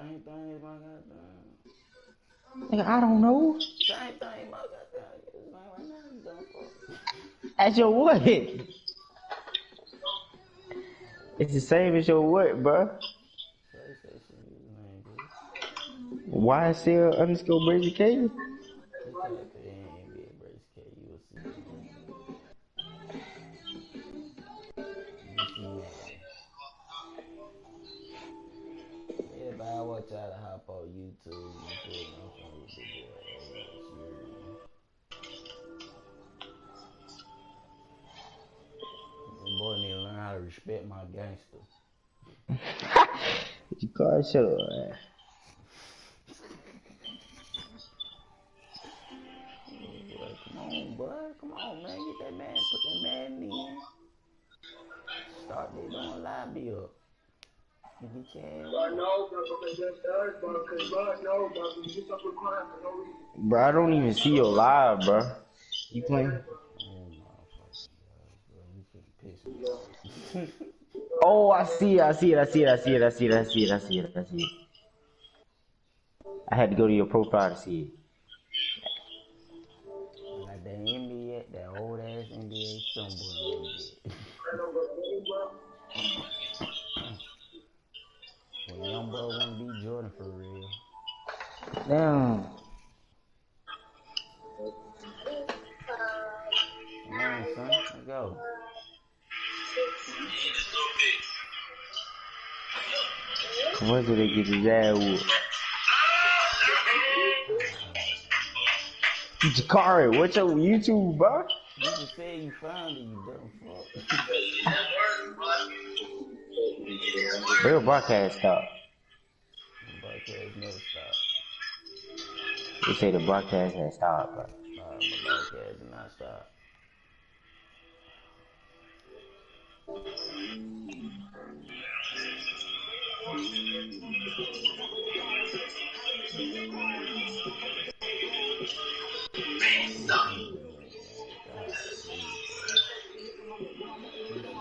Same thing, my goddamn. Nigga, I don't know. Same thing, my goddamn. It's like right now, you done fuck. As your what? It's the same as your what, bro? Say shit, name, dude. YSL underscore Brazy K? Just type in NBA Brace K, you will see me. You will see Madden. Everybody watch out to hop on YouTube. You feel me? I'm fucking with big boy ass. You hear me? That boy need to learn how to respect my gangster. You call it, shut up, man. Boy, come on, boy. Come on, man. Get that man. Put that man in. Start there doing live bill. And get your ass right. Bro, I don't even see your live, bro. You playing? Oh my fucking god, bro. You finna piss me off. Oh, I see it. I see it. I see it. I see it. I see it. I see it. I see it. I see it. I had to go to your profile to see it. I got that NBA, that old ass NBA symbol in that bit. When young boy wanna be Jordan for real. Damn. Come on, son. Let's go. When's it they get his ass whooped? Jakari, what's your YouTube, bro? You just said you found it, you dumb fuck. Real broadcast stop. Broadcast never stop. They say the broadcast has stopped, bro. My broadcast did not stop. Golly, bro.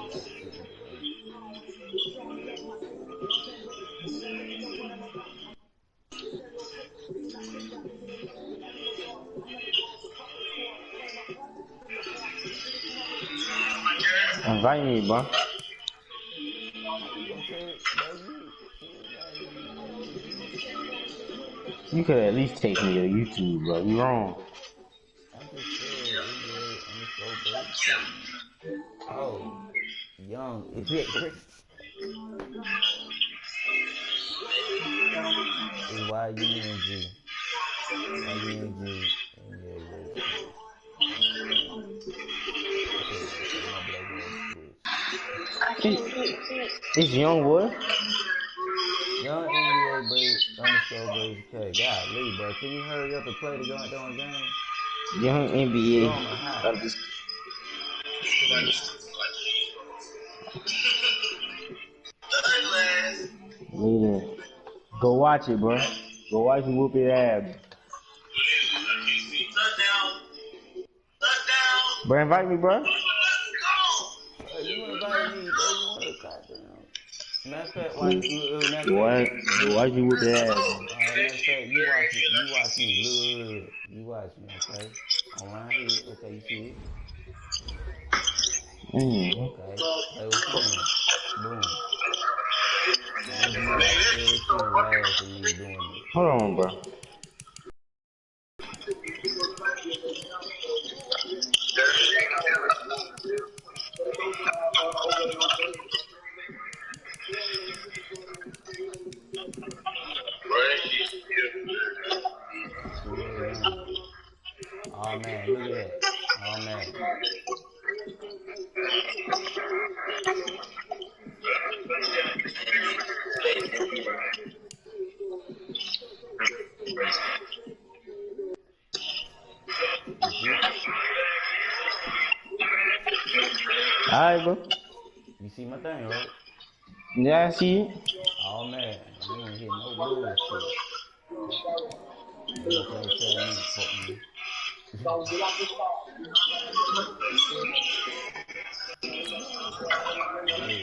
This shit got to me, bro. Invite me, bro. How you gonna take, bro? You shit like You could at least take me to YouTube, bro. You wrong. I just said NBA underscore Brazy K. Oh, young NBA Brazy. It's YUNG. YUNG NBA Brazy K. I'm finna go take my black ass to Twitch. It's young what? Young NBA underscore Brazy K. Golly, bro. Can you hurry up and play the goddamn game? Young NBA. Go on my high. Yeah. Go watch it, bro. Go watch him whoop his ass. Bro, invite me, bro. You invite me, bro. You want to goddamn. Matter of fact, watch. Why you whoop his ass? Matter of fact, you watch me. You watch me. Look. You watch me, okay? On my head, okay? You see it? Okay. Play with friends. Boom. Then you watch every single last of me doing it. Hold on, bro. Yeah, young. Oh man, look at that. Oh man. You see? Alright, bro. You see my thing, right? Yeah, I see it. Oh man, you ain't hit no bullshit. You gonna play 7 minutes, fuck nigga. Yeah.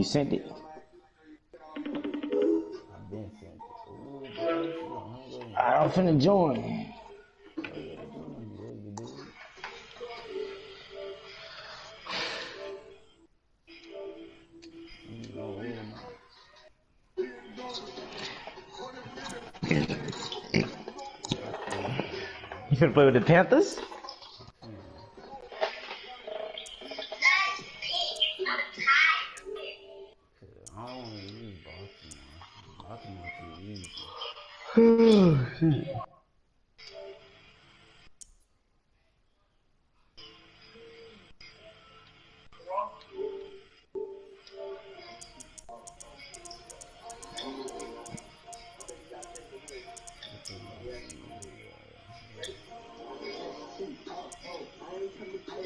You sent it? I've been sent it. Ooh, boy, she gonna hung up and I'm finna join. hurry up, join, you ugly dude. You gonna rule them out. Watch FaceTime, man. You finna play with the Panthers? Man, I don't want to use Baltimore. Baltimore too easy. Oh, shit. What this about to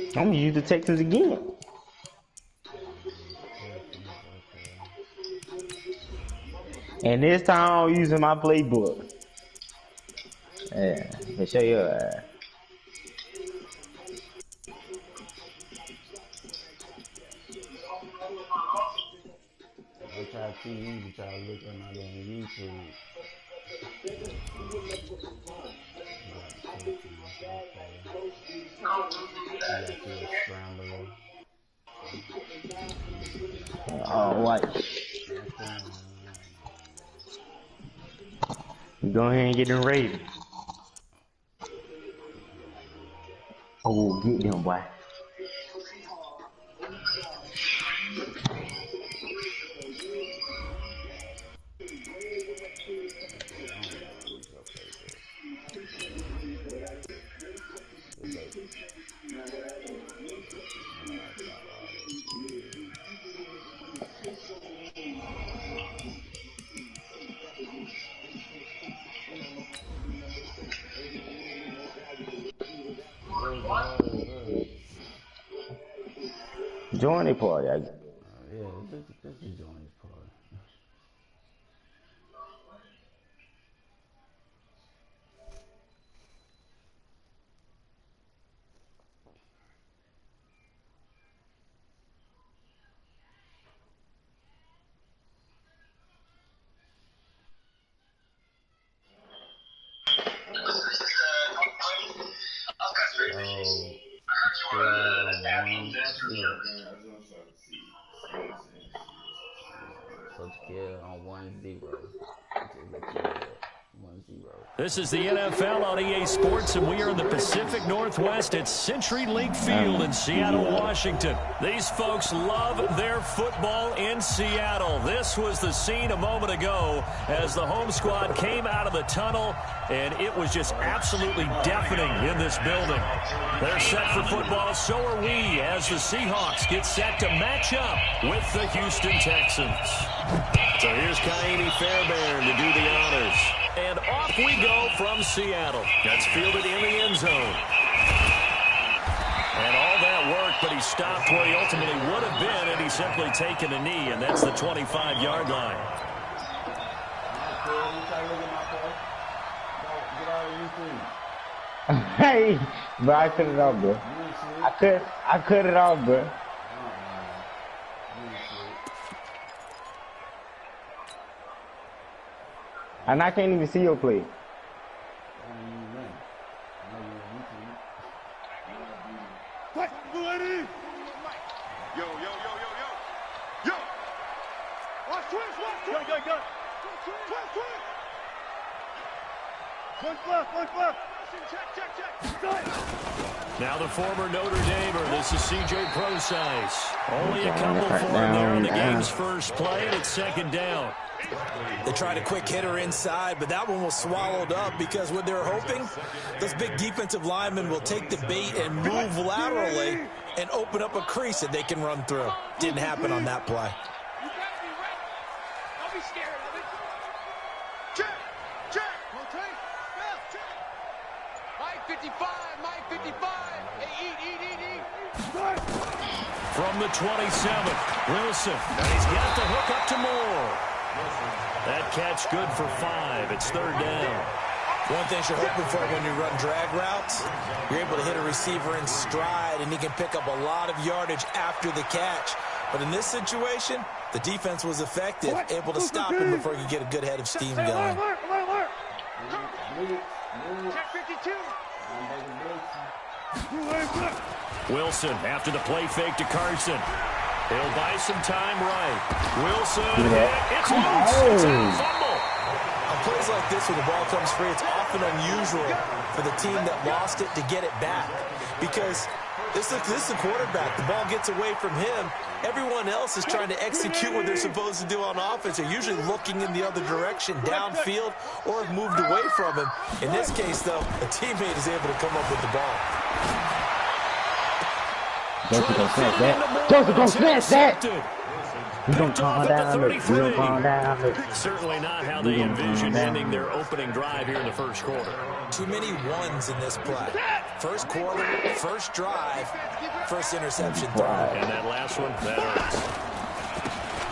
use? I'm gonna use the Texans again. Texans, okay. And this time I'm using my playbook. Yeah, let me show you. Watch our TV that y'all looking at on YouTube. You got the Texans, okay. You got you a scrambler. Oh, what? Not corn. Go ahead and get them Ravens. Oh, get them, boy. Okay, I don't even want to use your playbook. Good baby. I gotta stop all that shit. Where's the hardest verse? Join the party. Yeah, let's just join this party. So, scale of 1-0. So, scale on 1-0. Just let you know that. 1-0. This is the NFL on EA Sports, and we are in the Pacific Northwest at Century Link Field in Seattle, Washington. These folks love their football in Seattle. This was the scene a moment ago as the home squad came out of the tunnel, and it was just absolutely deafening in this building. They're set for football, so are we, as the Seahawks get set to match up with the Houston Texans. So here's Kaimi Fairbairn to do the honors. And off we go from Seattle. That's fielded in the end zone. And all that work, but he stopped where he ultimately would have been, and he's simply taken a knee, and that's the 25-yard line. Hey, bro, I cut it off, bro. I cut it off, bro. And I can't even see your play. What? Yo. Watch twist. Go. Twist. One fluff. Check. Now the former Notre Damer, this is C.J. Procise. Only a couple for him there on the game's first play, and it's second down. They tried a quick hitter inside, but that one was swallowed up because what they're hoping, those big defensive linemen will take the bait and move laterally and open up a crease that they can run through. Didn't happen on that play. You better be ready. Don't be scared of it. Check. Rotate. Check. Mike 55. Hey, eat. From the 27th, Wilson. And he's got the hook up to Moore. That catch good for 5. It's third down. One thing you're hoping for when you run drag routes, you're able to hit a receiver in stride, and he can pick up a lot of yardage after the catch. But in this situation, the defense was effective, able to stop him before he could get a good head of steam going. Check 52. Wilson after the play fake to Carson. He'll buy some time right. Wilson, it's loose. It's a fumble. On plays like this where the ball comes free, it's often unusual for the team that lost it to get it back. Because this is the quarterback. The ball gets away from him. Everyone else is trying to execute what they're supposed to do on offense. They're usually looking in the other direction, downfield, or have moved away from him. In this case, though, a teammate is able to come up with the ball. Joseph, go snatch that. Joseph, go snatch that. We're going to calm down. We're going to calm down. Certainly not how they envisioned ending their opening drive here in the first quarter. Too many ones in this play. First quarter, first drive, first interception thrown. And that last one, that hurts.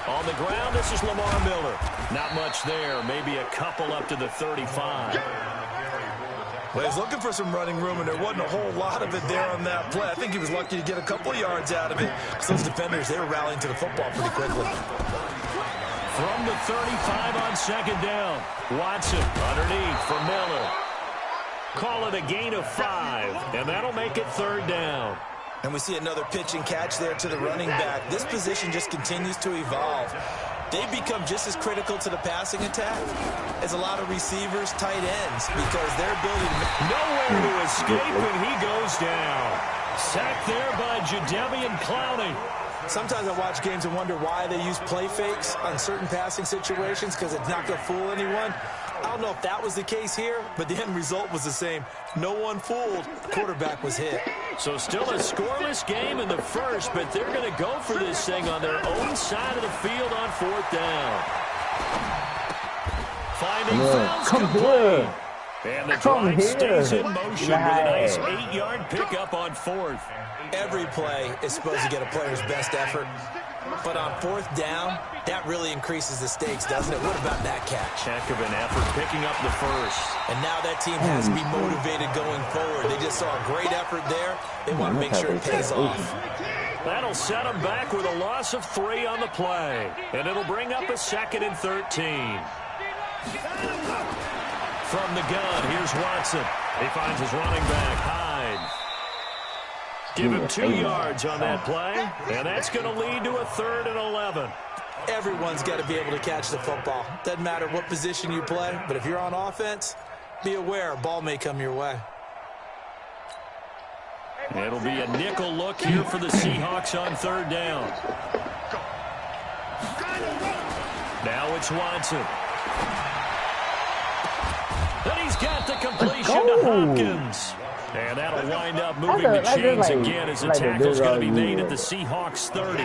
On the ground, this is Lamar Miller. Not much there. Maybe a couple up to the 35. Well, he's looking for some running room, and there wasn't a whole lot of it there on that play. I think he was lucky to get a couple of yards out of it. Because those defenders, they were rallying to the football pretty quickly. From the 35 on second down. Watson underneath for Miller. Call it a gain of 5, and that'll make it third down. And we see another pitch and catch there to the running back. This position just continues to evolve. They become just as critical to the passing attack as a lot of receivers, tight ends, because they're building nowhere to escape when he goes down. Sacked there by Jadeveon Clowney. Sometimes I watch games and wonder why they use play fakes on certain passing situations, because it's not going to fool anyone. I don't know if that was the case here, but the end result was the same. No one fooled. Quarterback was hit. So still a scoreless game in the first, but they're going to go for this thing on their own side of the field on fourth down. Finding Fells complete. And the drive stays in motion with a nice 8-yard pickup on fourth. Every play is supposed to get a player's best effort. But on fourth down, that really increases the stakes, doesn't it? What about that catch? Heck of an effort picking up the first. And now that team has to be motivated going forward. They just saw a great effort there. They want to make sure it pays off. That'll set them back with a loss of 3 on the play. And it'll bring up a 2nd and 13. From the gun, here's Watson. He finds his running back, Hyde. Give him 2 yards on that play, and that's going to lead to a 3rd and 11. Everyone's got to be able to catch the football. Doesn't matter what position you play, but if you're on offense, be aware a ball may come your way. It'll be a nickel look here for the Seahawks on 3rd down. Now it's Watson. And he's got the completion to Hopkins. And that'll wind up moving the chains again as the tackle's going to be made at the Seahawks 30.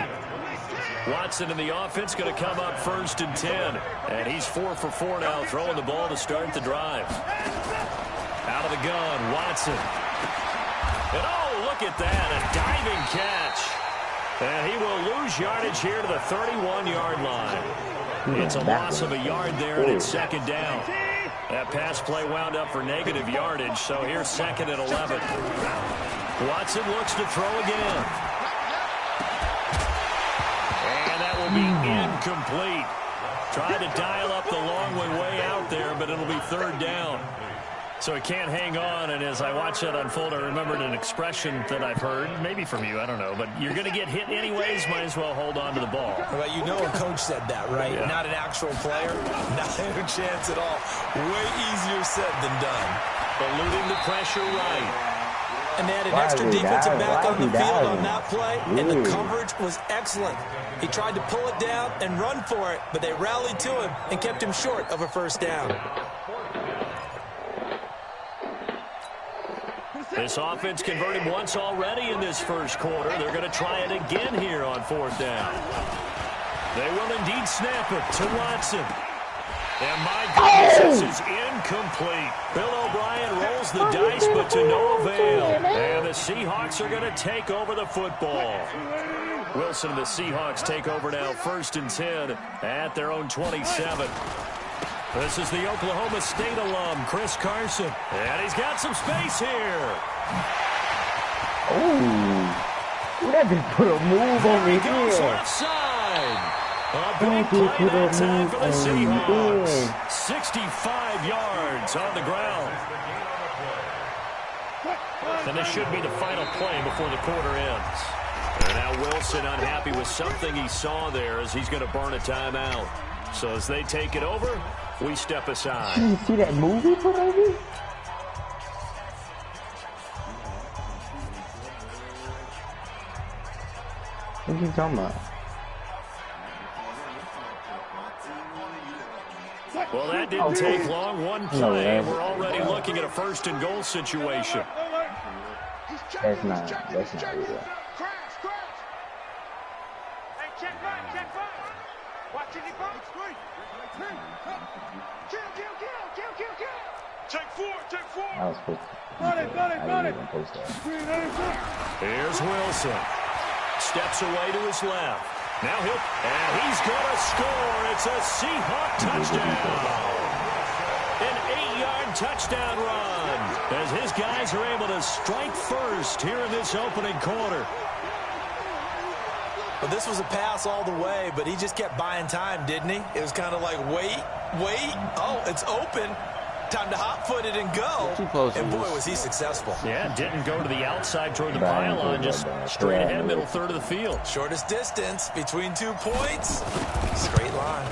Watson in the offense going to come up 1st and 10. And he's 4 for 4 now, throwing the ball to start the drive. Out of the gun, Watson. And oh, look at that, a diving catch. And he will lose yardage here to the 31-yard line. It's a loss of a yard there, and it's 2nd down. That pass play wound up for negative yardage, so here's 2nd and 11. Watson looks to throw again. And that will be incomplete. Tried to dial up the long way out there, but it'll be 3rd down. So he can't hang on, and as I watch that unfold, I remembered an expression that I've heard, maybe from you, I don't know, but you're going to get hit anyways, might as well hold on to the ball. Well, you know a coach said that, right? Yeah. Not an actual player, not a chance at all. Way easier said than done. Eluding the pressure right. And they had an extra defensive back on the field on that play, and the coverage was excellent. He tried to pull it down and run for it, but they rallied to him and kept him short of a 1st down. This offense converted once already in this first quarter. They're going to try it again here on 4th down. They will indeed snap it to Watson. And my goodness, this is incomplete. Bill O'Brien rolls the dice, but to no avail. And the Seahawks are going to take over the football. Wilson and the Seahawks take over now 1st and 10 at their own 27. This is the Oklahoma State alum, Chris Carson. And he's got some space here. Oh. That just put a move on me Goes here. left side. A big play that time for the Seahawks. 65 yards on the ground. And this should be the final play before the quarter ends. And now Wilson unhappy with something he saw there as he's going to burn a timeout. So as they take it over, we step aside. You see that movie, baby? What are you talking about? Well, that didn't take long. One play, and we're already looking at a first and goal situation. That's not real. Hey, check right. Watch any box. Kill. Take four. I was supposed to. Got it. Even post that. Here's Wilson. Steps away to his left. Now he's going to score. It's a Seahawk touchdown. An 8-yard touchdown run as his guys are able to strike first here in this opening quarter. Well, this was a pass all the way, but he just kept buying time, didn't he? It was kind of like, wait. Oh, it's open. Time to hot-foot it and go. Too close. And boy, was he successful. Yeah, didn't go to the outside toward the pylon, just straight ahead, middle third of the field. Shortest distance between 2 points. Straight line.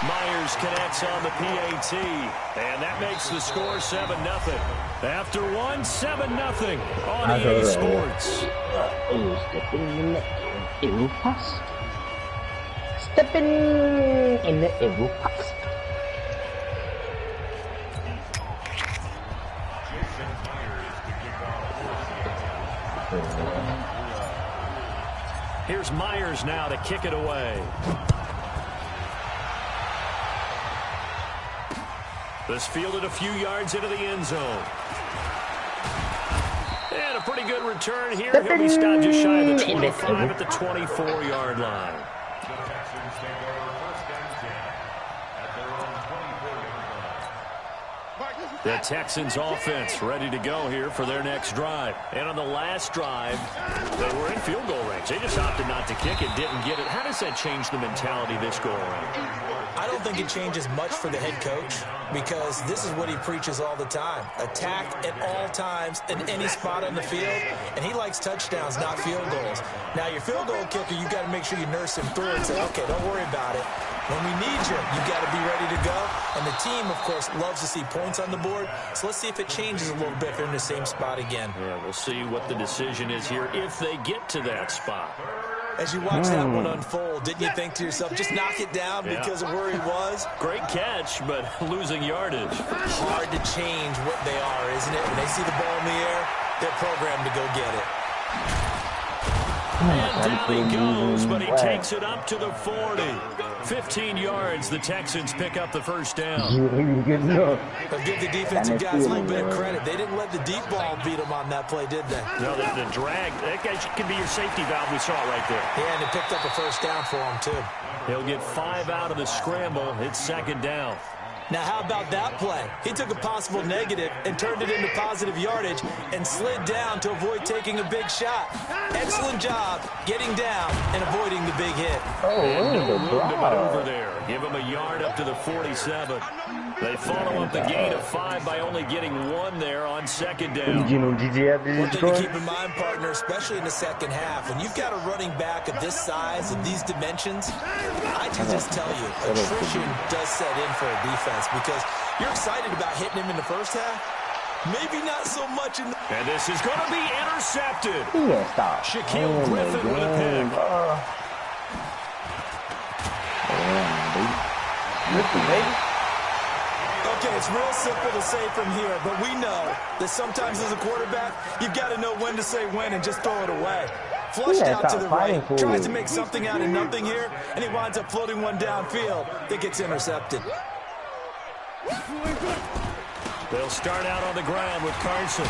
Myers connects on the PAT, and that makes the score 7-0. After one, 7-0 on EA Sports. Stepping in the evil pass. Here's Myers now to kick it away. This fielded a few yards into the end zone. And a pretty good return here. He'll be stopped just shy of the 25 at the 24-yard line. The Texans offense ready to go here for their next drive. And on the last drive, they were in field goal range. They just opted not to kick it, didn't get it. How does that change the mentality this go around? I don't think it changes much for the head coach because this is what he preaches all the time. Attack at all times in any spot on the field, and he likes touchdowns, not field goals. Now, your field goal kicker, you got to make sure you nurse him through and say, okay, don't worry about it. When we need you, you got to be ready to go. And the team, of course, loves to see points on the board. So let's see if it changes a little bit if they're in the same spot again. Yeah, we'll see what the decision is here if they get to that spot. As you watch that one unfold, didn't you think to yourself, just knock it down because of where he was? Great catch, but losing yardage. Hard to change what they are, isn't it? When they see the ball in the air, they're programmed to go get it. And down he goes, but he takes it up to the 40. 15 yards, the Texans pick up the first down. But give the defensive guys a little bit of credit. They didn't let the deep ball beat them on that play, did they? No, the drag, that guy could be your safety valve. We saw it right there. Yeah, and it picked up a first down for him, too. He'll get 5 out of the scramble. It's second down. Now, how about that play? He took a possible negative and turned it into positive yardage and slid down to avoid taking a big shot. Excellent job getting down and avoiding the big hit. No room to maneuver there. Give him a yard up to the 47. They follow up the gain of 5 by only getting 1 there on second down. One thing to keep in mind, partner, especially in the second half, when you've got a running back of this size and these dimensions, I can just tell you, attrition does set in for a defense because you're excited about hitting him in the first half. Maybe not so much in the... And this is going to be intercepted. Yeah, stop. Shaquille Griffin with a pick. Listen, baby. Okay, it's real simple to say from here, but we know that sometimes as a quarterback, you've got to know when to say when and just throw it away. Flushed out to the right, tries to make something out of nothing here, and he winds up floating one downfield that gets intercepted. They'll start out on the ground with Carson.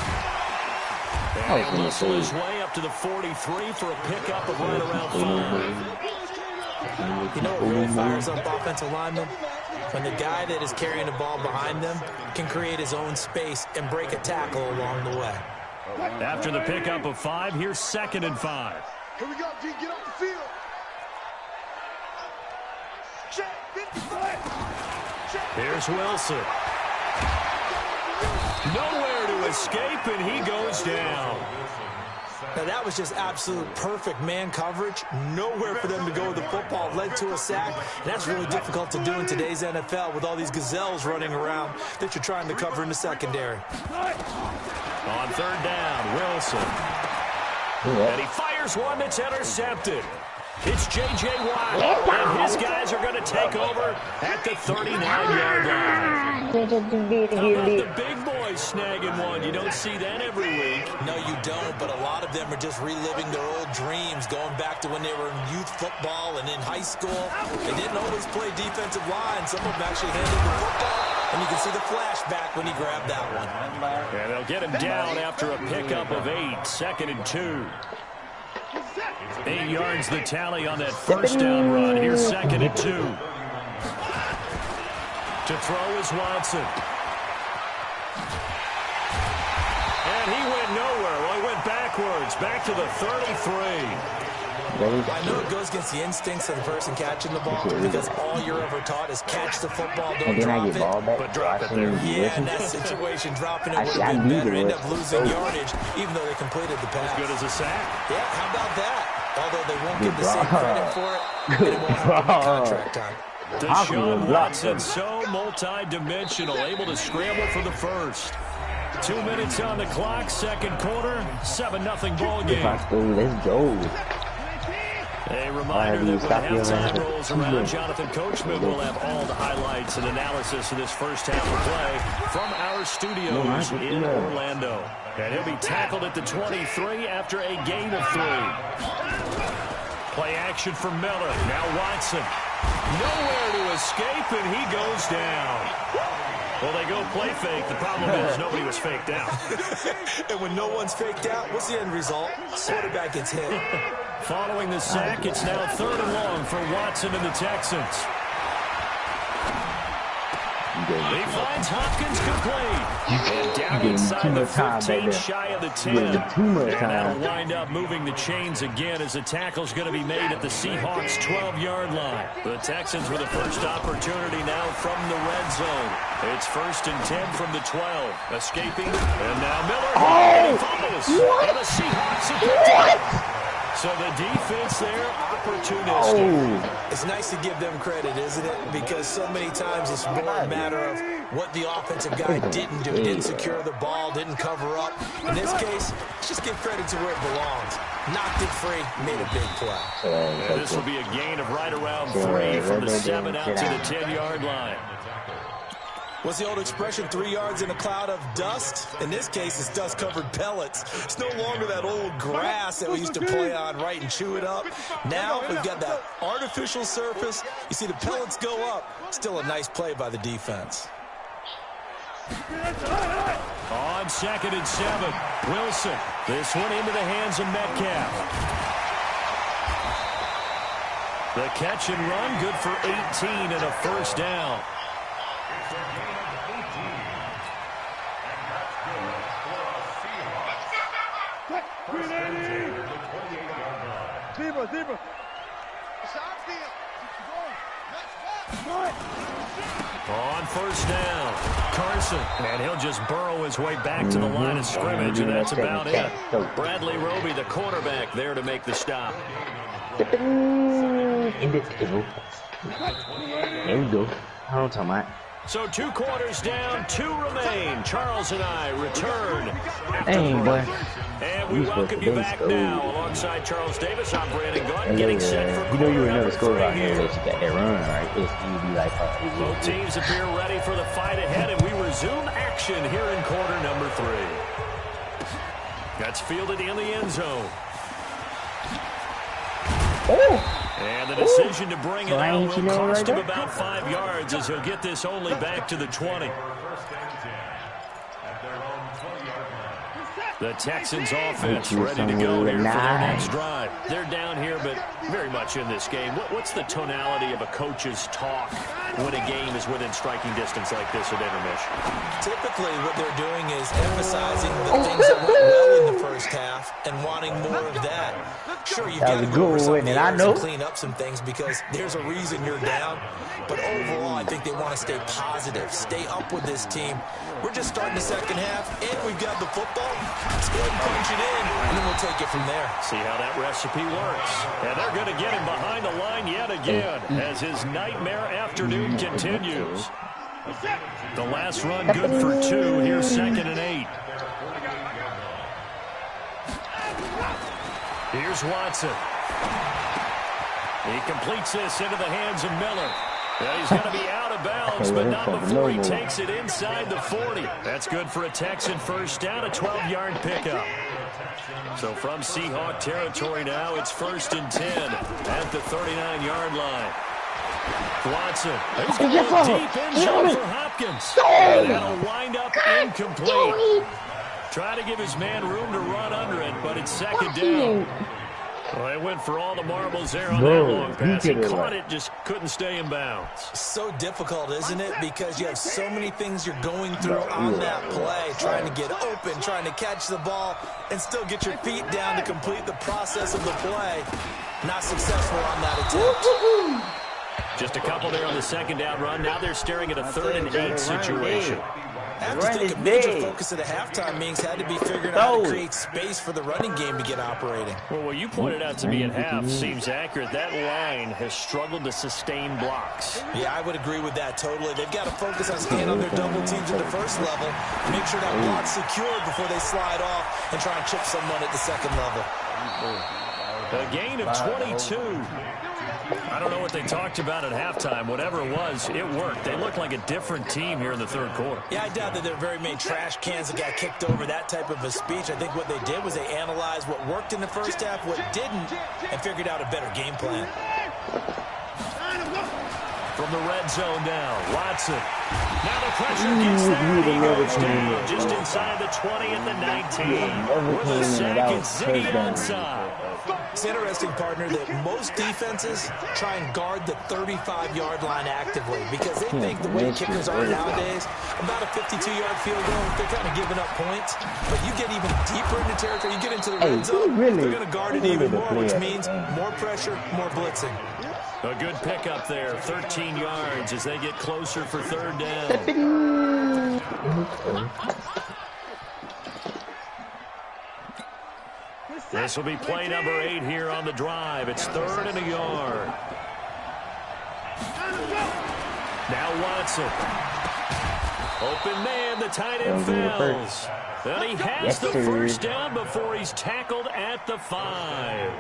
And he'll whistle his way up to the 43 for a pickup of right around 5. You know what really fires up offensive linemen? When the guy that is carrying the ball behind them can create his own space and break a tackle along the way. After the pickup of 5, here's 2nd and 5. Here we go, D. Get off the field. Check. Here's Wilson. Nowhere to escape, and he goes down. Now, that was just absolute perfect man coverage. Nowhere for them to go with the football. Led to a sack. And that's really difficult to do in today's NFL with all these gazelles running around that you're trying to cover in the secondary. On 3rd down, Wilson. And he fires one that's intercepted. It's J.J. Watt, and his guys are going to take over at the 39-yard line. How about the big boys snagging one? You don't see that every week. No, you don't, but a lot of them are just reliving their old dreams, going back to when they were in youth football and in high school. They didn't always play defensive line. Some of them actually handled the football, and you can see the flashback when he grabbed that one. And they'll get him down after a pickup of 8, 2nd and 2. 8 yards the tally on that 1st down run. Here's 2nd and 2. To throw is Watson. And he went nowhere. Well, he went backwards, back to the 33. I know it goes against the instincts of the person catching the ball because all you're ever taught is catch the football, don't drop it. But drop it there. Yeah, in that situation, dropping it would have been better. End up losing yardage, even though they completed the pass. As good as a sack. Yeah, how about that? Although they won't give the same credit for it, and it won't have contract time. Deshaun Watson, so multi-dimensional, able to scramble for the first. 2 minutes on the clock, 2nd quarter, 7-0 ball game. Let's go. A reminder that when halftime rolls around, Jonathan Coachman will have all the highlights and analysis of this first half of play from our studios in Orlando. And he'll be tackled at the 23 after a gain of 3. Play action for Miller. Now Watson. Nowhere to escape, and he goes down. Well, they go play fake. The problem is nobody was faked out. And when no one's faked out, what's the end result? Quarterback gets hit. Following the sack, it's now 3rd and long for Watson and the Texans. He finds Hopkins complete. And down inside the 15, shy of the 10. And that'll wind up moving the chains again as the tackle's going to be made at the Seahawks' 12-yard line. The Texans with the first opportunity now from the red zone. It's 1st and 10 from the 12. Escaping. And now Miller. And he fumbles. And the Seahawks have picked it up. So the defense there, opportunistic. It's nice to give them credit, isn't it? Because so many times it's more a matter of what the offensive guy didn't do. Didn't secure the ball, didn't cover up. In this case, just give credit to where it belongs. Knocked it free, made a big play. And this will be a gain of right around 3 from the 7 out to the 10-yard line. What's the old expression, 3 yards in a cloud of dust? In this case, it's dust-covered pellets. It's no longer that old grass that we used to play on, right, and chew it up. Now we've got that artificial surface. You see the pellets go up. Still a nice play by the defense. On 2nd and 7, Wilson. This one into the hands of Metcalf. The catch and run, good for 18 and a 1st down. Deeper. On 1st down, Carson. And he'll just burrow his way back to the line of scrimmage, and that's about it. Bradley Roby, the quarterback, there to make the stop. There we go. I don't talk about. So 2 quarters down, 2 remain. Charles and I return. Hey, boy. And we welcome you back now. Alongside Charles Davis, I'm Brandon Gunn, getting set for you know you quarter never number score 3 out here here. that you got that run, right? It's be like Both teams appear ready for the fight ahead, and we resume action here in quarter number 3. That's fielded in the end zone. And the decision to bring it out will cost him about 5 yards as he'll get this only back to the 20. The Texans offense ready to go here for their next drive. They're down here, but very much in this game. What's the tonality of a coach's talk when a game is within striking distance like this at intermission? Typically, what they're doing is emphasizing the things that went well first half and wanting more of that. Sure, you That got to was go over good, some of wasn't the it? I errors know. and clean up some things because there's a reason you're down. But overall, I think they want to stay positive, stay up with this team. We're just starting the second half, and we've got the football. Let's go ahead and punch it in, and then we'll take it from there. See how that recipe works. And they're going to get him behind the line yet again as his nightmare afternoon continues. The last run good for 2. Here's 2nd and 8. Here's Watson. He completes this into the hands of Miller. And he's going to be out of bounds, but not before he takes it inside the 40. That's good for a Texan first down, a 12-yard pickup. So from Seahawk territory now, it's 1st and 10 at the 39-yard line. Watson. He's going to go deep end zone for Hopkins. And that'll wind up incomplete. Try to give his man room to run under it, but it's 2nd down. Well, they went for all the marbles there on that long pass. He caught it, just couldn't stay in bounds. So difficult, isn't it? Because you have so many things you're going through on that play, trying to get open, trying to catch the ball, and still get your feet down to complete the process of the play. Not successful on that attempt. Just a couple there on the 2nd down run. Now they're staring at a 3rd and 8 situation. I have to think a major focus of the halftime meetings had to be figuring out how to create space for the running game to get operating. Well, what you pointed out to me at half seems accurate. That line has struggled to sustain blocks. Yeah, I would agree with that totally. They've got to focus on staying on their double teams at the first level, make sure that block's secured before they slide off and try and chip someone at the 2nd level. A gain of 22. I don't know what they talked about at halftime. Whatever it was, it worked. They looked like a different team here in the 3rd quarter. Yeah, I doubt that there are very many trash cans that got kicked over, that type of a speech. I think what they did was they analyzed what worked in the first half, what didn't, and figured out a better game plan. From the red zone now, Watson. Now the pressure gets there. He goes down just inside the 20 and the 19. With a sack and Ziggy onside. It's interesting, partner, that most defenses try and guard the 35-yard line actively because they think the way kickers are nowadays, about a 52-yard field goal, they're kind of giving up points. But you get even deeper into territory, you get into the red zone, they're going to guard it even more, which means more pressure, more blitzing. A good pickup there, 13 yards as they get closer for 3rd down. This will be play number 8 here on the drive. It's 3rd and a yard. Now Watson. Open man, the tight end fails. And he has the first down before he's tackled at the 5.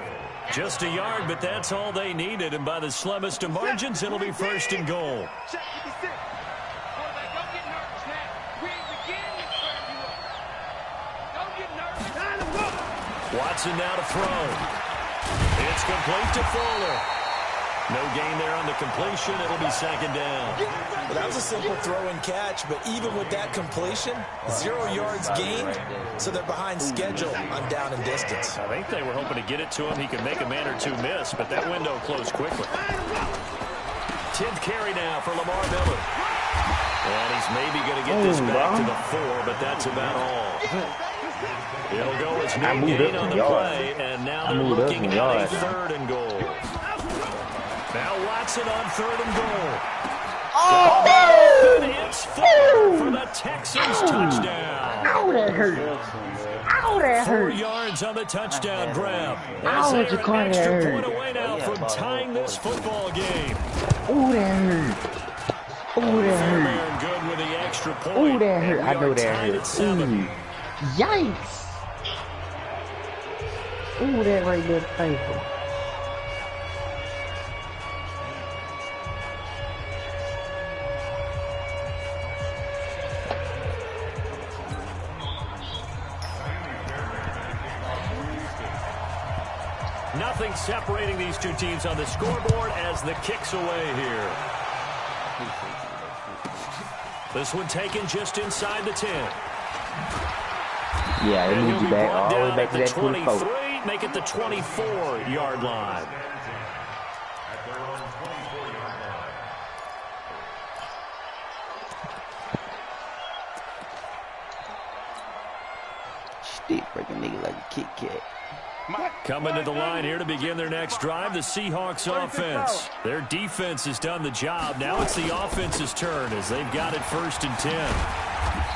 Just a yard, but that's all they needed. And by the slimmest of margins, it'll be 1st and goal. Watson now to throw. It's complete to Fuller. No gain there on the completion. It'll be 2nd down. Well, that was a simple throw and catch, but even with that completion, 0 yards gained, so they're behind schedule on down and distance. I think they were hoping to get it to him. He could make a man or two miss, but that window closed quickly. 10th carry now for Lamar Miller. And he's maybe going to get this back to the 4, but that's about all. It'll go as no gain on the play, and now they're looking at a 3rd and goal. Now Watson on 3rd and goal. Oh! And it's 4 for the Texans touchdown. Ow, that hurt. Ow, that 4 hurt. yards on the touchdown grab. Ow, As you they're caught an it, extra hurt. point away now from tying this football game. Oh, that hurt. Oh, that hurt. Fairbairn good with the extra point. Oh, that hurt. And I we know are that tied hurt. at 7. Yikes. Oh, that right there, painful. Nothing separating these two teams on the scoreboard as the kick's away here. This one taken just inside the 10. Yeah, it And moves he'll you be back brought all the way down back at to the that 24. 23, make it the 24-yard line. Stick break a nigga like a Kit Kat. Coming to the line here to begin their next drive, the Seahawks offense. Their defense has done the job. Now it's the offense's turn as they've got it 1st and 10.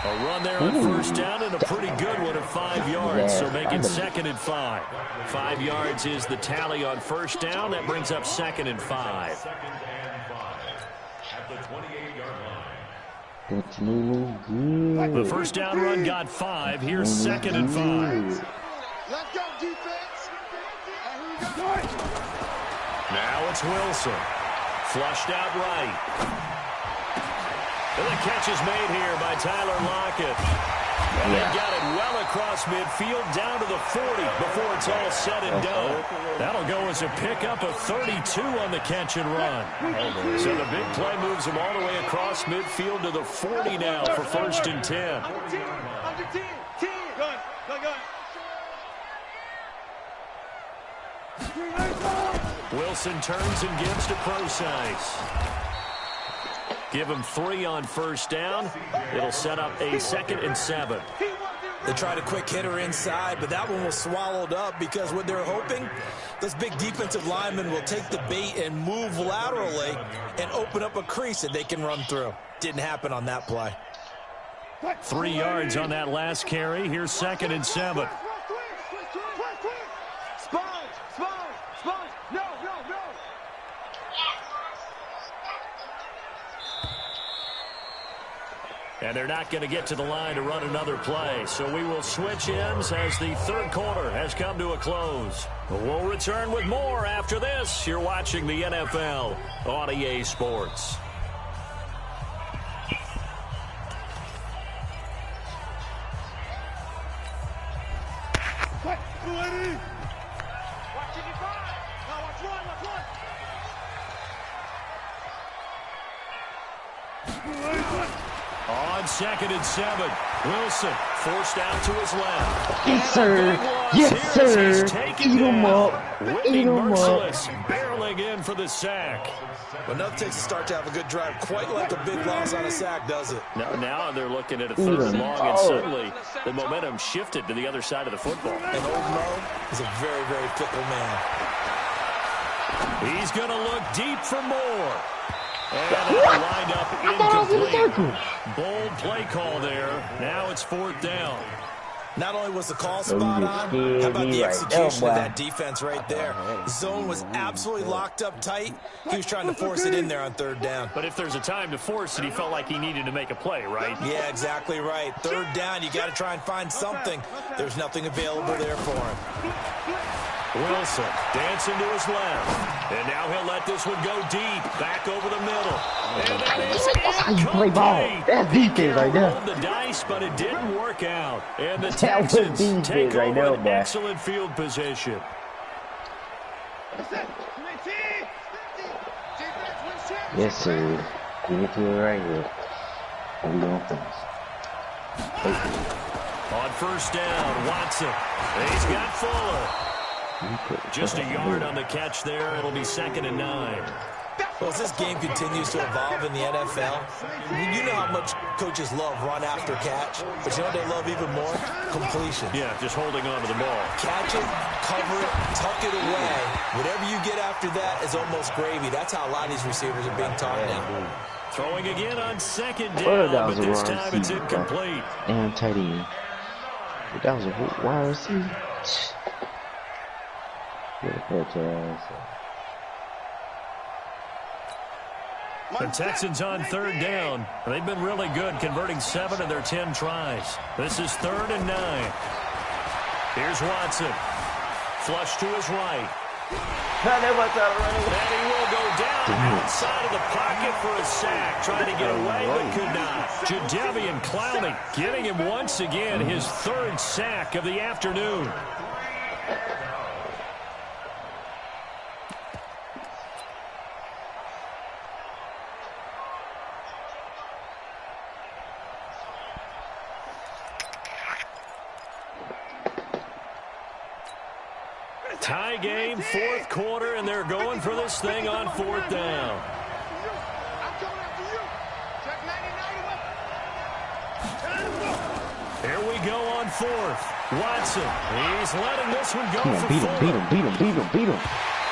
A run there on 1st down and a pretty good one at 5 yards, so make it 2nd and 5. 5 yards is the tally on 1st down. That brings up 2nd and 5. The 1st down run got 5. Here's 2nd and 5. Let's go, defense. Now it's Wilson. Flushed out right. And the catch is made here by Tyler Lockett. And they got it well across midfield down to the 40 before it's all said and done. That'll go as a pickup of 32 on the catch and run. So the big play moves him all the way across midfield to the 40 now for 1st and 10. Under 10. Go. Wilson turns and gives to Procise. Give him 3 on 1st down. It'll set up a 2nd and 7. They tried a quick hitter inside, but that one was swallowed up because what they're hoping, those big defensive linemen will take the bait and move laterally and open up a crease that they can run through. Didn't happen on that play. 3 yards on that last carry. Here's 2nd and 7. And they're not going to get to the line to run another play. So we will switch ends as the 3rd quarter has come to a close. We'll return with more after this. You're watching the NFL on EA Sports. On 2nd and 7, Wilson forced out to his left. Yes, sir. Yes, sir. Eat him up. Eat him up. Barreling in for the sack. But nothing takes a start to have a good drive quite like a big loss on a sack, does it? Now they're looking at a 3rd and long, and suddenly the momentum shifted to the other side of the football. And Old Mo is a very, very fickle man. He's going to look deep for more. And lined up incomplete. Bold play call there. Now it's 4th down. Not only was the call spot on, how about the execution of that defense right there? The zone was absolutely locked up tight. He was trying to force it in there on 3rd down. But if there's a time to force it, he felt like he needed to make a play, right? Yeah, exactly right. 3rd down, you got to try and find something. There's nothing available there for him. Wilson dancing to his left. And now he'll let this one go deep. Back over the middle. And that is That's how you play ball. That's defense right there. Rolled the dice, but it didn't work out. And the Texans take right over now, an excellent field position. Yes, sir. Give it to it right here. And we gonna finish. On 1st down, Watson. He's got Fuller. Just a yard on the catch there. It'll be 2nd and 9. Well, as this game continues to evolve in the NFL, you know how much coaches love run after catch, but you know what they love even more? Completion. Yeah, just holding on to the ball. Catch it, cover it, tuck it away. Whatever you get after that is almost gravy. That's how a lot of these receivers are being taught now. Throwing again on 2nd down, but this time it's incomplete. And tight end. That was a wide receiver. The Texans on 3rd down. They've been really good, converting 7 of their 10 tries. This is 3rd and 9. Here's Watson. Flush to his right. And he will go down outside of the pocket for a sack. Trying to get away, but could not. Jadeveon Clowney getting him once again his 3rd sack of the afternoon. Tie game, 4th quarter, and they're going for this thing on 4th down. Here we go on fourth. Watson, he's letting this one go for Beat four. him.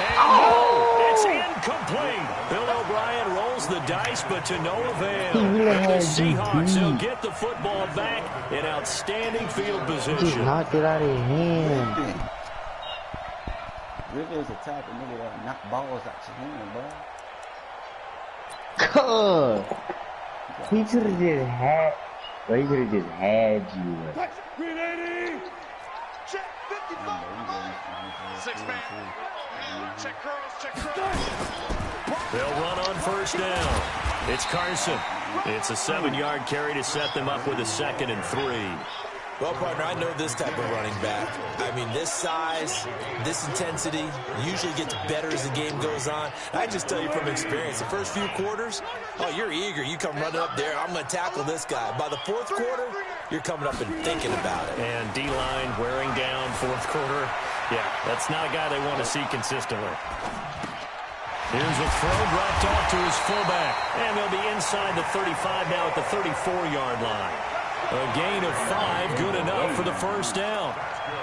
And no, it's incomplete. Bill O'Brien rolls the dice, but to no avail. And the Seahawks will get the football back in outstanding field position. Just knocked it out of his hand. Really is the type of nigga that knock balls out your hand, bro. He could have just had. Bro, he could have just had you. Check 55. 6-man. Check curls. They'll run on first down. It's Carson. It's a 7-yard carry to set them up with a 2nd and 3. Well, partner, I know this type of running back. I mean, this size, this intensity usually gets better as the game goes on. I just tell you from experience, the first few quarters, oh, you're eager. You come running up there. I'm going to tackle this guy. By the 4th quarter, you're coming up and thinking about it. And D-line wearing down 4th quarter. Yeah, that's not a guy they want to see consistently. Here's a throw dropped off to his fullback. And they'll be inside the 35 now at the 34-yard line. A gain of 5, good enough for the first down.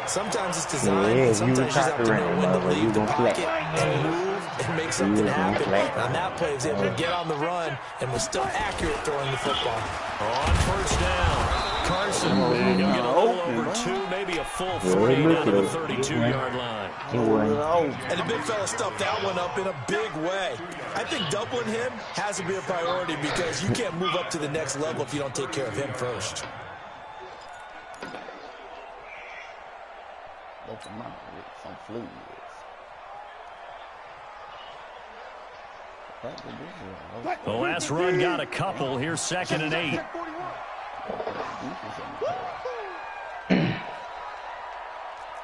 Sometimes it's designed, and sometimes you just have to know when to leave the pocket and move and make something happen. On that play, he was able to get on the run and was still accurate throwing the football. On first down, Carson, and he'll get a little over 2, maybe a full 3 down to the 32-yard line. And the big fella stuffed that one up in a big way. I think doubling him has to be a priority because you can't move up to the next level if you don't take care of him first. Open mouth with some fluids. The last run got a couple. Here's 2nd and 8. Check 41.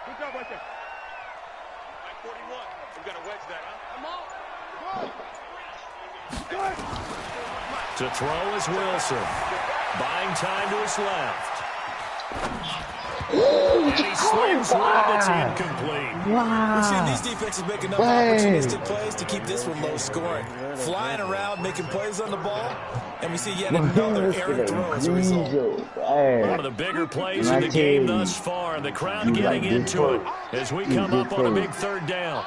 Good job right there. 41. We've got to wedge that, huh? Come on. To throw is Wilson. Buying time to his left. And he slams one that's incomplete. We've seen these defenses make enough opportunistic plays to keep this one low scoring. Flying around, making plays on the ball, and we see yet another errant throw as a result. One of the bigger plays in the game thus far, and the crowd getting into it as we come up on a big 3rd down.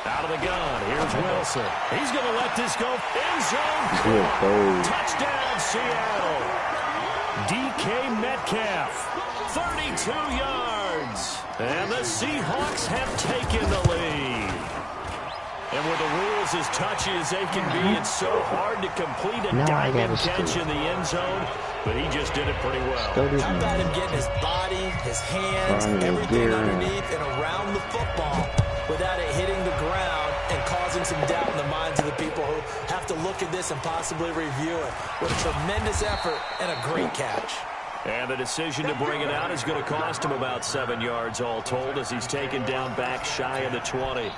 Out of the gun, here's Wilson. He's going to let this go. End zone. Touchdown, Seattle. DK Metcalf, 32 yards. And the Seahawks have taken the lead. And with the rules as touchy as they can be, it's so hard to complete a diamond catch in the end zone. But he just did it pretty well. How about him getting his body, his hands, everything underneath and around the football without it hitting the ground and causing some doubt in the minds of the people who have to look at this and possibly review it. What a tremendous effort and a great catch. And the decision to bring it out is going to cost him about 7 yards all told as he's taken down back shy of the 20.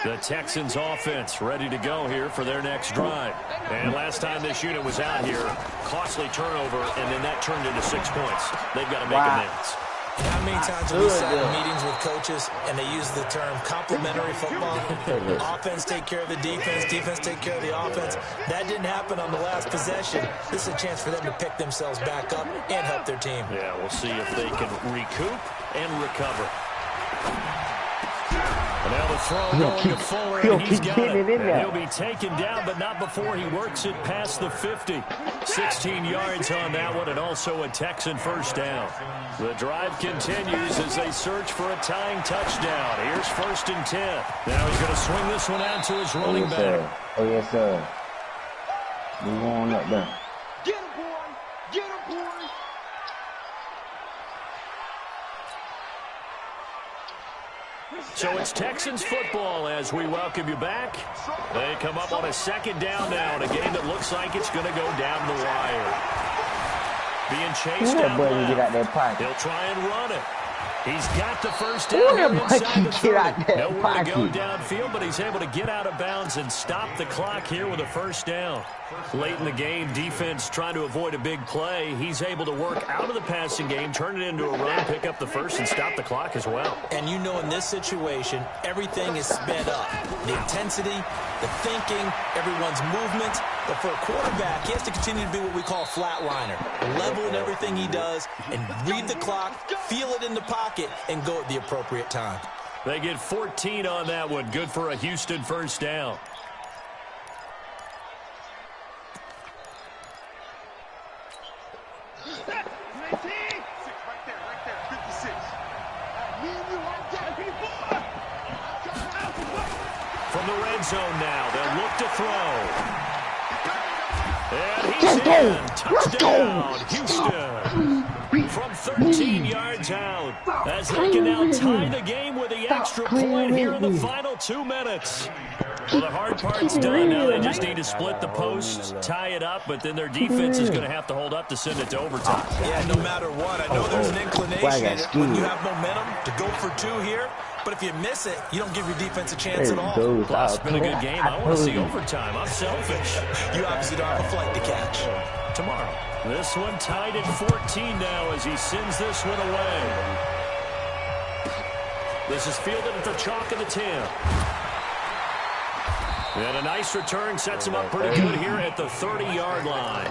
The Texans offense ready to go here for their next drive. And last time this unit was out here, costly turnover, and then that turned into 6 points. They've got to make amends. How many times have we sat in meetings with coaches and they use the term complementary football? Offense take care of the defense, defense take care of the offense. That didn't happen on the last possession. This is a chance for them to pick themselves back up and help their team. Yeah, we'll see if they can recoup and recover. And now the throw going to Fuller, and he's got it. And he'll be taken down, but not before he works it past the 50. 16 yards on that one, and also a Texan first down. The drive continues as they search for a tying touchdown. Here's 1st and 10. Now he's going to swing this one out to his running back. Oh, yes, sir. Move on up there. Get him, boy. Get him, boy. So it's Texans football as we welcome you back. They come up on a 2nd down now in a game that looks like it's going to go down the wire. Being chased out left. He'll try and run it. He's got the first down here inside the 30. Nowhere to go pocket. downfield, but he's able to get out of bounds and stop the clock here with a first down. Late in the game, defense trying to avoid a big play. He's able to work out of the passing game, turn it into a run, pick up the first, and stop the clock as well. And you know in this situation, everything is sped up. The intensity, the thinking, everyone's movement. But for a quarterback, he has to continue to be what we call a flatliner. Level in everything he does and read the clock, feel it in the pocket, and go at the appropriate time. They get 14 on that one. Good for a Houston first down. From the red zone now, they'll look to throw. And he's in. Touchdown, Houston. From 13 yards out, as they can now tie the game with the extra point here in the final 2 minutes. Well, the hard part's done. Now they just need to split the posts, tie it up, but then their defense is going to have to hold up to send it to overtime. Yeah, no matter what. I know there's an inclination when you have momentum to go for 2 here. But if you miss it, you don't give your defense a chance at all. Plus, it's been a good game. I want to see overtime. I'm selfish. You obviously don't have a flight to catch. Tomorrow. This one tied at 14 now as he sends this one away. This is fielded at the chalk of the 10. And a nice return sets him up pretty good here at the 30-yard line.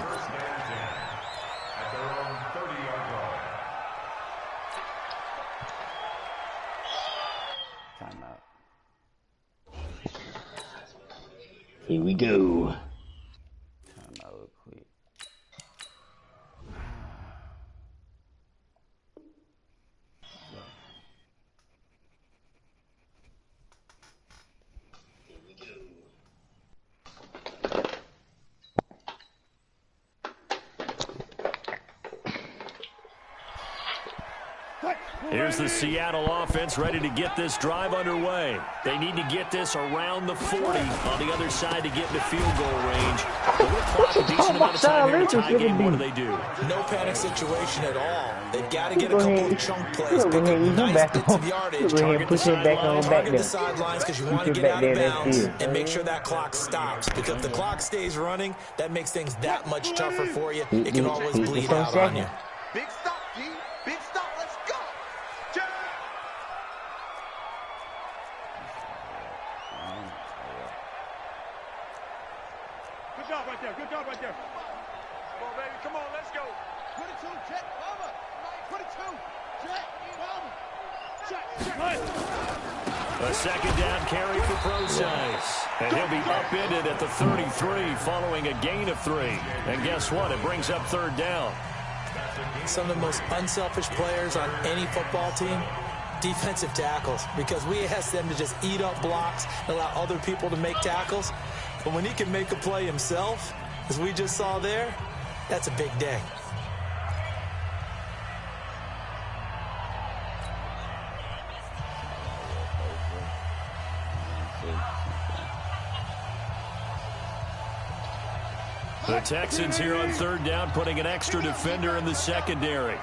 Here we go. Time out real quick. Here's the Seattle offense ready to get this drive underway. They need to get this around the 40 on the other side to get into field goal range. But we're clock a decent amount of time here to tie game. What do they do? No panic situation at all. They've got to get a couple of chunk plays, pick up nice bits of yardage, target the sidelines because you want to get out of bounds and make sure that clock stops. Because if the clock stays running, that makes things that much tougher for you. It can always bleed out on you. Big stop, G. Big stop. Let's go. Good job right there. Good job right there. Come on, baby. Come on. Let's go. 22, check. Bomber. 22, check. Bomber. Check. A second down carry for Procise. And he'll be upended at the 33 following a gain of 3. And guess what? It brings up third down. Some of the most unselfish players on any football team, defensive tackles, because we ask them to just eat up blocks and allow other people to make tackles. But when he can make a play himself, as we just saw there, that's a big day. The Texans here on third down, putting an extra defender in the secondary.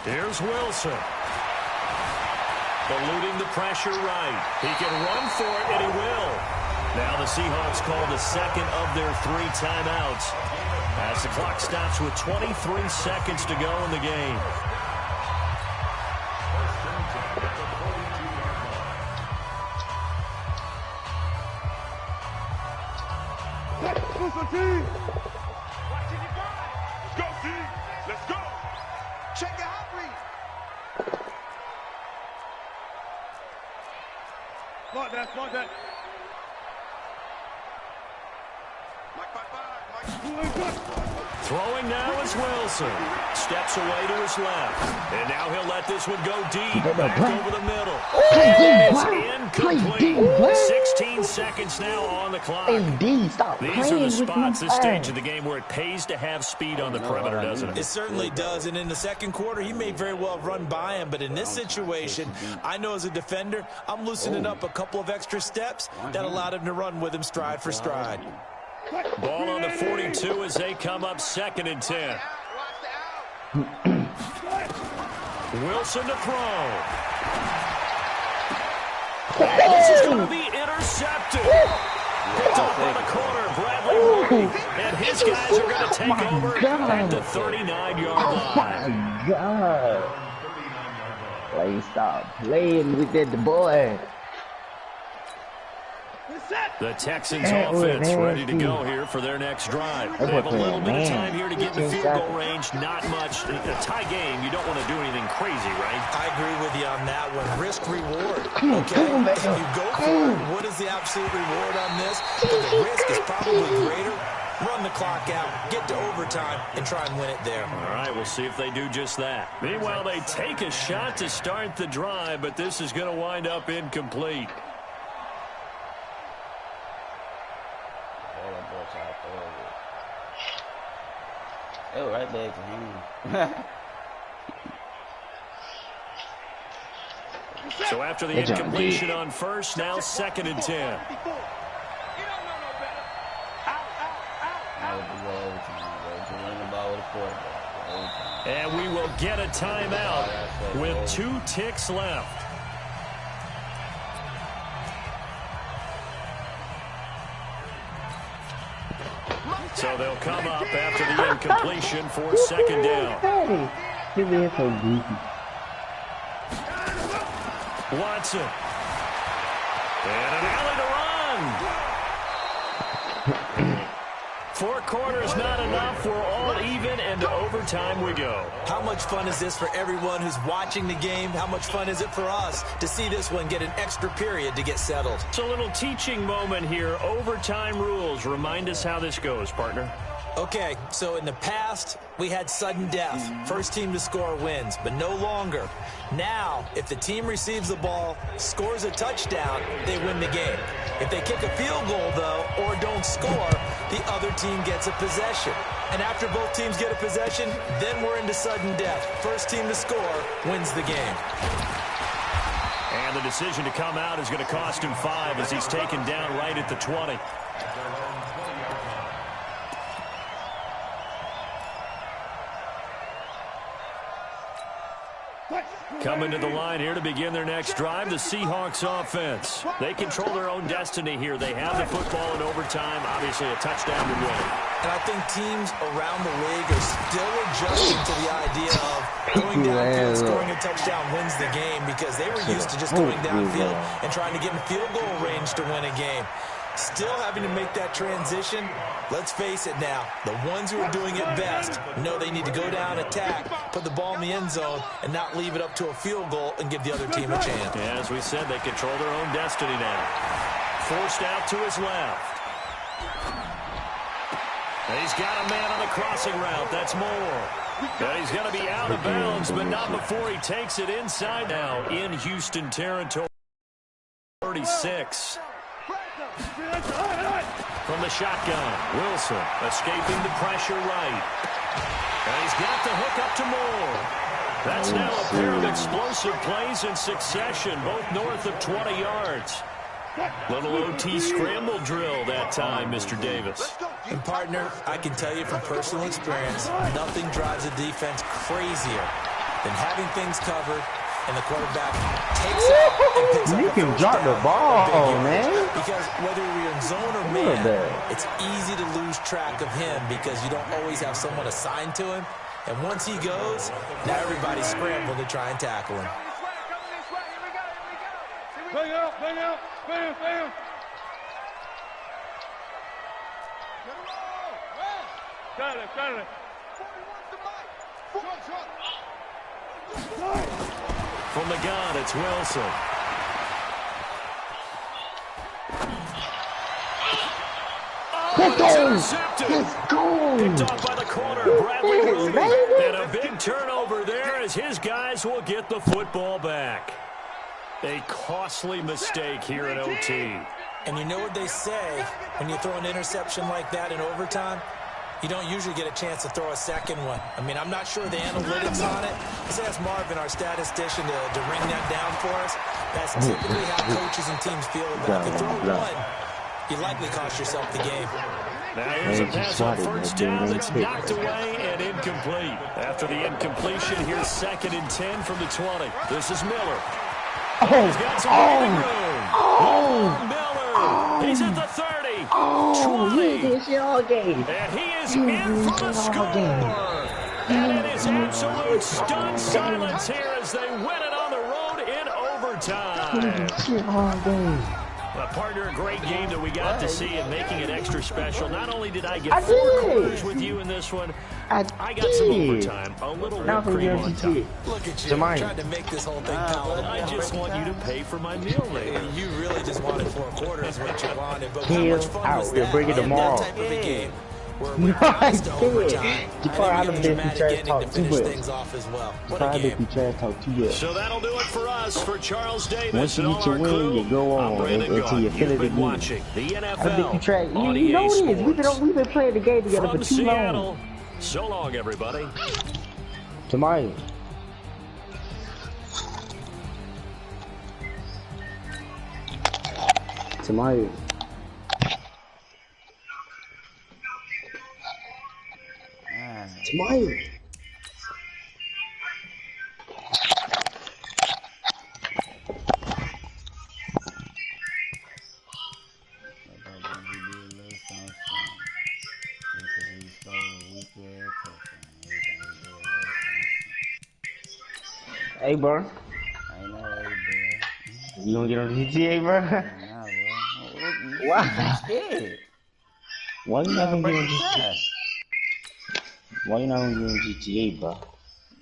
Here's Wilson. Eluding the pressure right. He can run for it, and he will. Now the Seahawks call the second of their 3 timeouts as the clock stops with 23 seconds to go in the game. Let's go, G. Let's go. Check it out, read. Smart that, smart that. Mike, Throwing now is Wilson. Steps away to his left. And now he'll let this one go deep. Back over the middle. And it's incomplete. 16 seconds now on the clock. These are the spots, this stage of the game, where it pays to have speed on the perimeter, doesn't it? It certainly does. And in the second quarter, he may very well have run by him. But in this situation, I know as a defender, I'm loosening up a couple of extra steps that allowed him to run with him stride for stride. Ball on the 42 as they come up 2nd and 10. Wilson to throw. This is going to be intercepted. Picked up on the corner, Bradley Roy. And his guys are going to take over at the 39-yard line. Oh, my God. Play, stop playing with that boy. The Texans offense ready to go here for their next drive. They have a little bit of time here to get in the field goal range. Not much. In a tie game, you don't want to do anything crazy, right? I agree with you on that one. Risk reward. Okay, if you go for it, what is the absolute reward on this? But the risk is probably greater. Run the clock out, get to overtime, and try and win it there. All right, we'll see if they do just that. Meanwhile, they take a shot to start the drive, but this is going to wind up incomplete. Oh, right back to him. So after the incompletion on first, now 2nd and 10. And we will get a timeout with 2 ticks left. So they'll come up after the incompletion for 2nd down. Watson. And an alley to run. 4 quarters not enough. We're all even, and to overtime we go. How much fun is this for everyone who's watching the game? How much fun is it for us to see this one get an extra period to get settled? It's a little teaching moment here. Overtime rules. Remind us how this goes, partner. Okay, so in the past, we had sudden death. First team to score wins, but no longer. Now, if the team receives the ball, scores a touchdown, they win the game. If they kick a field goal, though, or don't score, the other team gets a possession. And after both teams get a possession, then we're into sudden death. First team to score wins the game. And the decision to come out is going to cost him 5 as he's taken down right at the 20. Coming to the line here to begin their next drive, the Seahawks offense. They control their own destiny here. They have the football in overtime. Obviously, a touchdown would win. And I think teams around the league are still adjusting to the idea of going downfield, scoring a touchdown wins the game, because they were used to just going downfield and trying to get in field goal range to win a game. Still having to make that transition. Let's face it now, the ones who are doing it best know they need to go down, attack, put the ball in the end zone, and not leave it up to a field goal and give the other team a chance. Yeah, as we said, they control their own destiny now. Forced out to his left. He's got a man on the crossing route. That's Moore. And he's going to be out of bounds, but not before he takes it inside now in Houston territory. 36. From the shotgun, Wilson escaping the pressure right. And he's got the hook up to Moore. That's now a pair of explosive plays in succession, both north of 20 yards. Little OT scramble drill that time, Mr. Davis. And partner, I can tell you from personal experience, nothing drives a defense crazier than having things covered and the quarterback takes out and picks up. You can drop the ball, man. Because whether you're in zone or man, it's easy to lose track of him because you don't always have someone assigned to him. And once he goes, now everybody's scrambling to try and tackle him. Bring out, bring out, bam, bam. Got it, got it. From the gun, it's Wilson. Let's But it's go. intercepted. Let's go. Picked off by the corner, Bradley Yes, Roby. baby. And a big turnover there as his guys will get the football back. A costly mistake here in OT. And you know what they say, when you throw an interception like that in overtime, you don't usually get a chance to throw a second one. I mean, I'm not sure the analytics on it. Let's ask Marvin, our statistician, to ring that down for us. That's typically how coaches and teams feel about it. If you throw one, you likely cost yourself the game. Now here's a pass on first down that's knocked away and incomplete. After the incompletion, here's 2nd and 10 from the 20. This is Miller. He's got some breathing room. Miller. He's at the 30. 20. This y'all game. And he is in for the score. And it is absolute stunned silence here as they win it on the road in overtime. Partner, a great game that we got to see and making it extra special. Not only did I get 4 quarters with you in this one, I got some overtime. A little whipped cream on top. Look at you, trying to make this whole thing palatable. I just want you to pay for my meal later. You really just wanted 4 quarters what you wanted. But how Hell much fun out. was We'll that? bring it tomorrow. That type of a game. We're past to overtime. I think we get a dramatic ending to finish things off as well. What a game. So that'll do it for us. For Charles Davis Once and you all get your our win, crew, you go I'm on Brandon until Gaudin. you feel You've it been again. watching the I think NFL you try. on You know EA this. Sports. We've been playing the game together From for too Seattle, long. so long, everybody. Tomorrow. Tomorrow. Tomorrow. Hey, bro. I know, bro. You gonna get on GTA, bro? Nah, bro. Why? I'm scared. Why you not gonna get on Break the GTA? tie. Why you not gonna get on GTA, bro?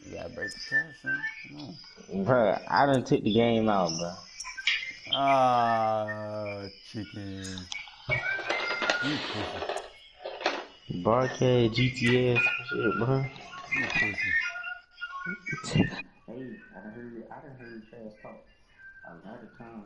You gotta break the tie, son. Come on. Bro, I done took the game out, bro. Ah, chicken. You pussy. Barcade, GTA, shit, bro. You pussy. Hey, I done heard trash talk a lot of times.